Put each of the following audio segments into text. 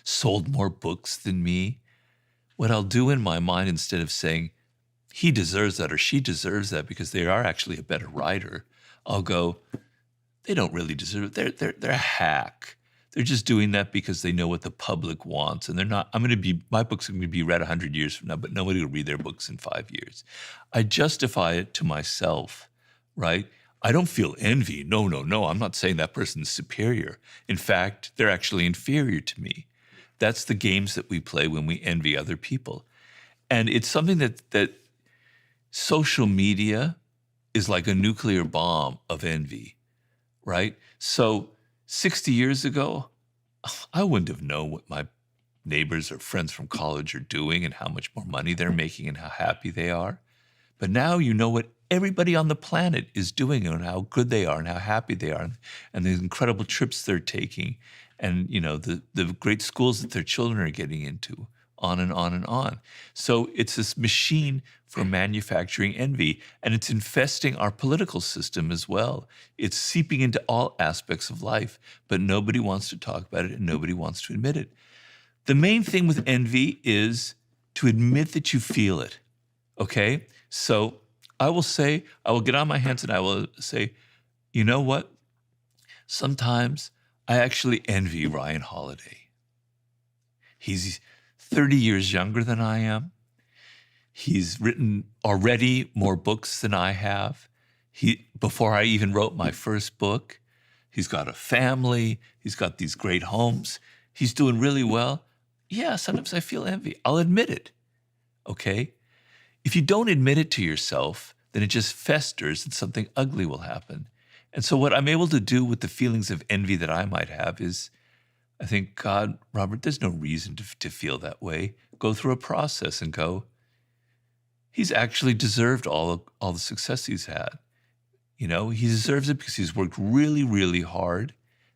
sold more books than me, what I'll do in my mind, instead of saying, he deserves that or she deserves that because they are actually a better writer, I'll go, they don't really deserve it. They're a hack. They're just doing that because they know what the public wants, and they're not. My books are going to be read 100 years from now, but nobody will read their books in 5 years. I justify it to myself, right? I don't feel envy. No. I'm not saying that person's superior. In fact, they're actually inferior to me. That's the games that we play when we envy other people. And it's something that social media is like a nuclear bomb of envy, right? So 60 years ago, I wouldn't have known what my neighbors or friends from college are doing and how much more money they're making and how happy they are. But now you know what everybody on the planet is doing and how good they are and how happy they are and the incredible trips they're taking and, the great schools that their children are getting into, on and on and on. So it's this machine for manufacturing envy, and it's infesting our political system as well. It's seeping into all aspects of life, but nobody wants to talk about it and nobody wants to admit it. The main thing with envy is to admit that you feel it, okay? So I will get on my hands and I will say, you know what? Sometimes I actually envy Ryan Holiday. He's 30 years younger than I am. He's written already more books than I have. Before I even wrote my first book, he's got a family. He's got these great homes. He's doing really well. Yeah, sometimes I feel envy. I'll admit it, okay? If you don't admit it to yourself, then it just festers and something ugly will happen. And so what I'm able to do with the feelings of envy that I might have is, I think, God, Robert, there's no reason to feel that way. Go through a process and go, he's actually deserved all the success he's had. He deserves it because he's worked really, really hard,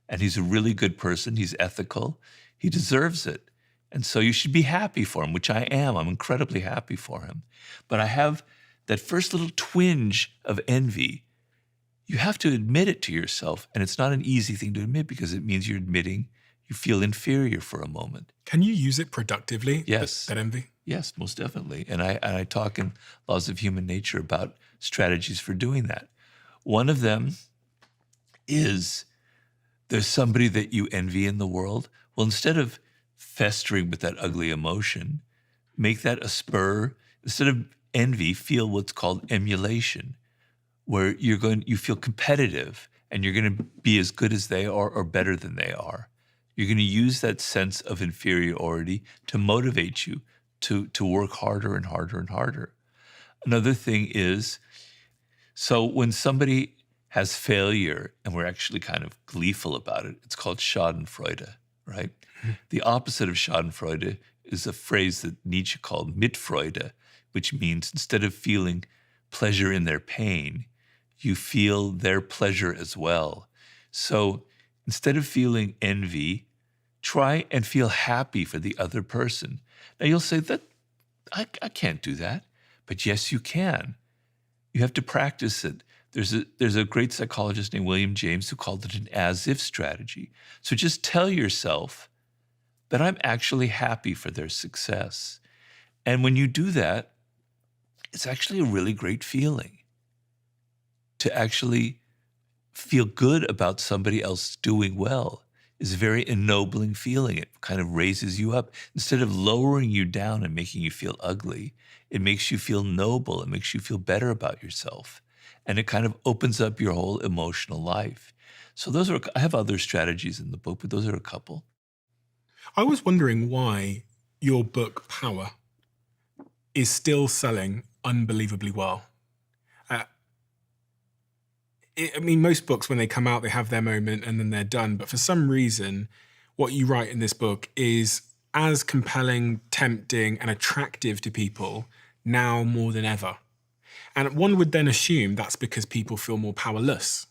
and he's a really good person. He's ethical. He deserves it. And so you should be happy for him, which I am. I'm incredibly happy for him. But I have that first little twinge of envy. You have to admit it to yourself, and it's not an easy thing to admit because it means you're admitting you feel inferior for a moment. Can you use it productively? Yes. That envy? Yes, most definitely. And I talk in Laws of Human Nature about strategies for doing that. One of them is there's somebody that you envy in the world. Well, instead of festering with that ugly emotion, make that a spur. Instead of envy, feel what's called emulation, where you feel competitive and you're going to be as good as they are or better than they are. You're going to use that sense of inferiority to motivate you to work harder and harder and harder. Another thing is, so when somebody has failure and we're actually kind of gleeful about it, it's called Schadenfreude, right? Mm-hmm. The opposite of Schadenfreude is a phrase that Nietzsche called Mitfreude, which means instead of feeling pleasure in their pain, you feel their pleasure as well. So instead of feeling envy, try and feel happy for the other person. Now you'll say that I can't do that, but yes, you can. You have to practice it. There's a great psychologist named William James who called it an as-if strategy. So just tell yourself that I'm actually happy for their success. And when you do that, it's actually a really great feeling to actually feel good about somebody else doing well. Is a very ennobling feeling. It kind of raises you up. Instead of lowering you down and making you feel ugly, it makes you feel noble. It makes you feel better about yourself. And it kind of opens up your whole emotional life. So I have other strategies in the book, but those are a couple. I was wondering why your book, Power, is still selling unbelievably well. Most books, when they come out, they have their moment and then they're done. But for some reason, what you write in this book is as compelling, tempting, and attractive to people now more than ever. And one would then assume that's because people feel more powerless.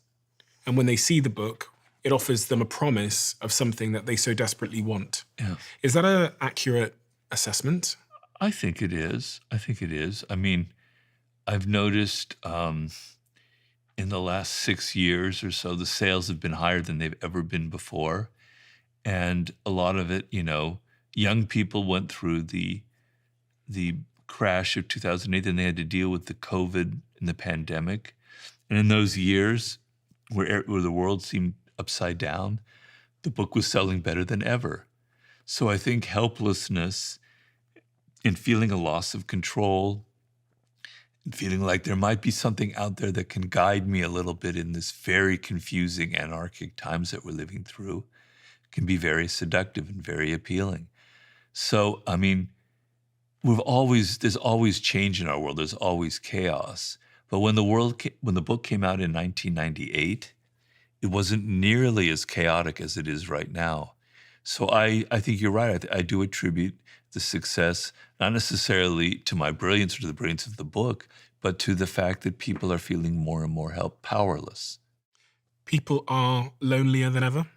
And when they see the book, it offers them a promise of something that they so desperately want. Yeah. Is that an accurate assessment? I think it is. I've noticed in the last 6 years or so, the sales have been higher than they've ever been before. And a lot of it, young people went through the crash of 2008, and they had to deal with the COVID and the pandemic. And in those years where the world seemed upside down, the book was selling better than ever. So I think helplessness and feeling a loss of control and feeling like there might be something out there that can guide me a little bit in this very confusing, anarchic times that we're living through can be very seductive and very appealing. So, I mean, there's always change in our world. There's always chaos. But when the book came out in 1998, it wasn't nearly as chaotic as it is right now. So I think you're right. I do attribute the success not necessarily to my brilliance or to the brilliance of the book, but to the fact that people are feeling more and more powerless. People are lonelier than ever,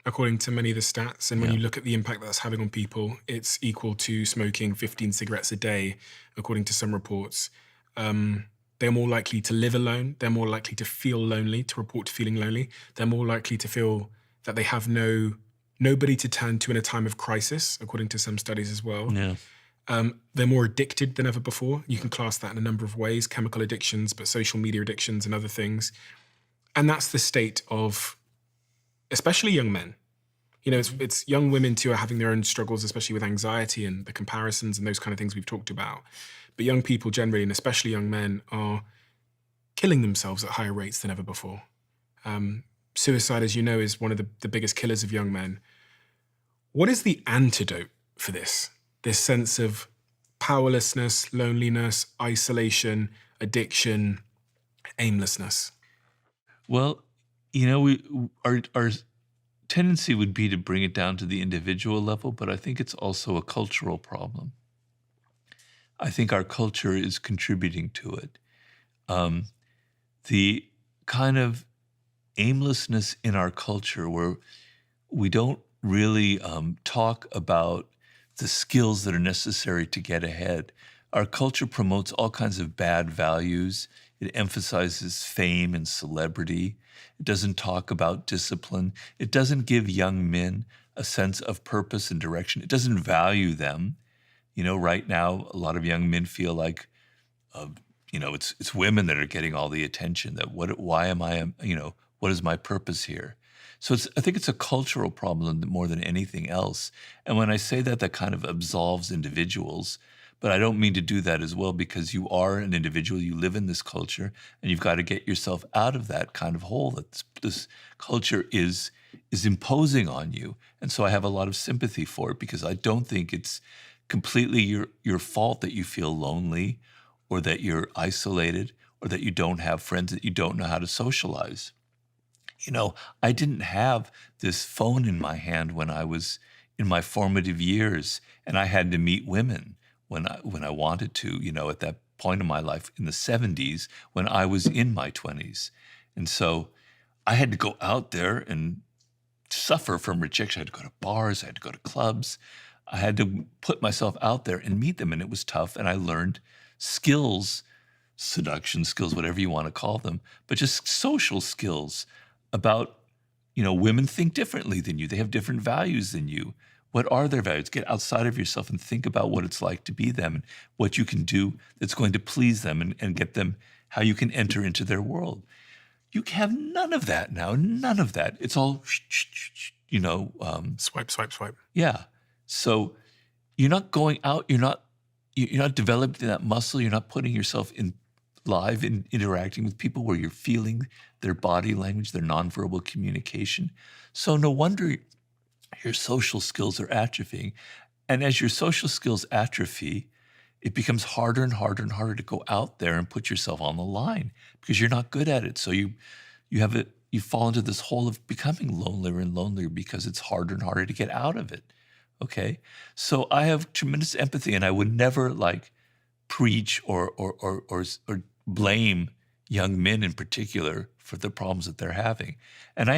according to many of the stats. And when Yeah. you look at the impact that's having on people, it's equal to smoking 15 cigarettes a day, according to some reports. They're more likely to live alone. They're more likely to feel lonely, to report feeling lonely. They're more likely to feel that they have nobody to turn to in a time of crisis, according to some studies as well. Yeah. They're more addicted than ever before. You can class that in a number of ways, chemical addictions, but social media addictions and other things. And that's the state of especially young men. You know, it's young women too are having their own struggles, especially with anxiety and the comparisons and those kind of things we've talked about. But young people generally, and especially young men, are killing themselves at higher rates than ever before. Suicide, as you know, is one of the biggest killers of young men. What is the antidote for this sense of powerlessness, loneliness, isolation, addiction, aimlessness? Well, you know, our tendency would be to bring it down to the individual level, but I think it's also a cultural problem. I think our culture is contributing to it. The kind of aimlessness in our culture where we don't really talk about the skills that are necessary to get ahead. Our culture promotes all kinds of bad values. It emphasizes fame and celebrity. It doesn't talk about discipline. It doesn't give young men a sense of purpose and direction. It doesn't value them. You know, right now, a lot of young men feel like, it's women that are getting all the attention. That why am I, what is my purpose here? So I think it's a cultural problem more than anything else. And when I say that, that kind of absolves individuals. But I don't mean to do that as well, because you are an individual, you live in this culture, and you've got to get yourself out of that kind of hole that this culture is imposing on you. And so I have a lot of sympathy for it, because I don't think it's completely your fault that you feel lonely or that you're isolated or that you don't have friends, that you don't know how to socialize. You know, I didn't have this phone in my hand when I was in my formative years, and I had to meet women when I wanted to, at that point in my life in the 70s when I was in my 20s. And so I had to go out there and suffer from rejection. I had to go to bars, I had to go to clubs. I had to put myself out there and meet them, and it was tough. And I learned skills, seduction skills, whatever you want to call them, but just social skills about, women think differently than you. They have different values than you. What are their values? Get outside of yourself and think about what it's like to be them and what you can do that's going to please them and get them, how you can enter into their world. You have none of that now, none of that. It's all, Swipe, swipe, swipe. Yeah. So you're not going out, you're not developing that muscle, you're not putting yourself in live in interacting with people where you're feeling their body language, their nonverbal communication. So no wonder your social skills are atrophying. And as your social skills atrophy, it becomes harder and harder and harder to go out there and put yourself on the line because you're not good at it. So you fall into this hole of becoming lonelier and lonelier because it's harder and harder to get out of it. Okay. So I have tremendous empathy, and I would never preach or blame young men in particular for the problems that they're having. And I